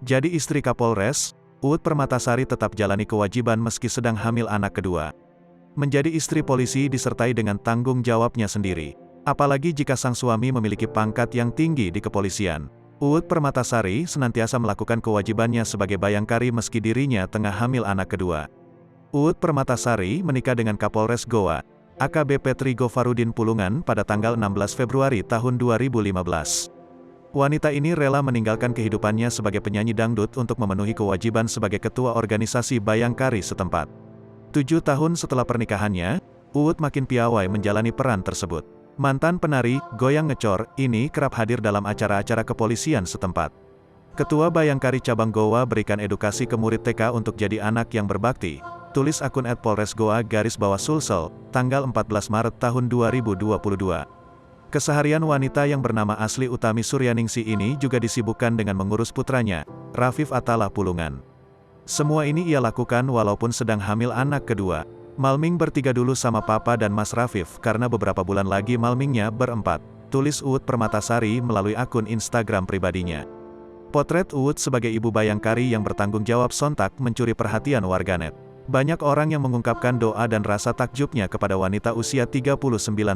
Jadi istri Kapolres, Uut Permatasari tetap jalani kewajiban meski sedang hamil anak kedua. Menjadi istri polisi disertai dengan tanggung jawabnya sendiri. Apalagi jika sang suami memiliki pangkat yang tinggi di kepolisian. Uut Permatasari senantiasa melakukan kewajibannya sebagai bayangkari meski dirinya tengah hamil anak kedua. Uut Permatasari menikah dengan Kapolres Goa, AKBP Tri Gofarudin Pulungan pada tanggal 16 Februari tahun 2015. Wanita ini rela meninggalkan kehidupannya sebagai penyanyi dangdut untuk memenuhi kewajiban sebagai ketua organisasi bayangkari setempat. 7 tahun setelah pernikahannya, Uut makin piawai menjalani peran tersebut. Mantan penari, goyang ngecor, ini kerap hadir dalam acara-acara kepolisian setempat. Ketua Bayangkari Cabang Goa berikan edukasi ke murid TK untuk jadi anak yang berbakti. Tulis akun @polresgoa_sulsel, tanggal 14 Maret tahun 2022. Keseharian wanita yang bernama asli Utami Suryaningsi ini juga disibukkan dengan mengurus putranya, Rafif Attallah Pulungan. Semua ini ia lakukan walaupun sedang hamil anak kedua. Malming bertiga dulu sama papa dan Mas Rafif karena beberapa bulan lagi malmingnya berempat, tulis Uut Permatasari melalui akun Instagram pribadinya. Potret Uut sebagai ibu bayangkari yang bertanggung jawab sontak mencuri perhatian warganet. Banyak orang yang mengungkapkan doa dan rasa takjubnya kepada wanita usia 39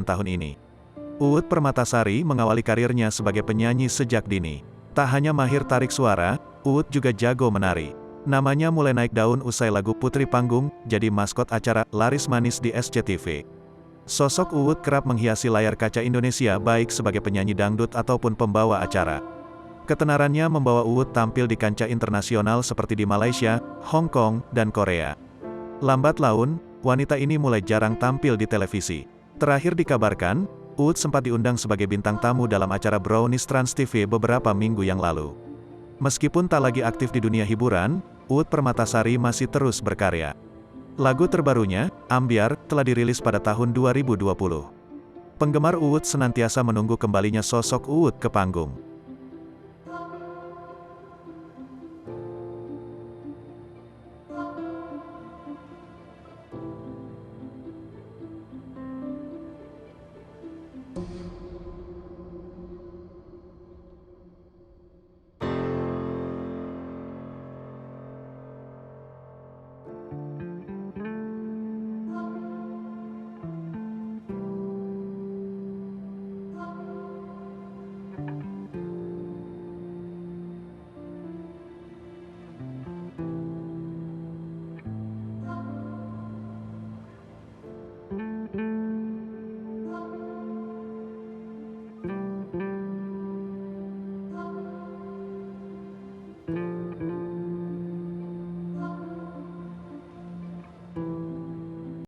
tahun ini. Uut Permatasari mengawali karirnya sebagai penyanyi sejak dini. Tak hanya mahir tarik suara, Uut juga jago menari. Namanya mulai naik daun usai lagu Putri Panggung, jadi maskot acara Laris Manis di SCTV. Sosok Uut kerap menghiasi layar kaca Indonesia baik sebagai penyanyi dangdut ataupun pembawa acara. Ketenarannya membawa Uut tampil di kancah internasional seperti di Malaysia, Hong Kong, dan Korea. Lambat laun, wanita ini mulai jarang tampil di televisi. Terakhir dikabarkan, Uut sempat diundang sebagai bintang tamu dalam acara Brownies Trans TV beberapa minggu yang lalu. Meskipun tak lagi aktif di dunia hiburan, Uut Permatasari masih terus berkarya. Lagu terbarunya, Ambyar, telah dirilis pada tahun 2020. Penggemar Uut senantiasa menunggu kembalinya sosok Uut ke panggung.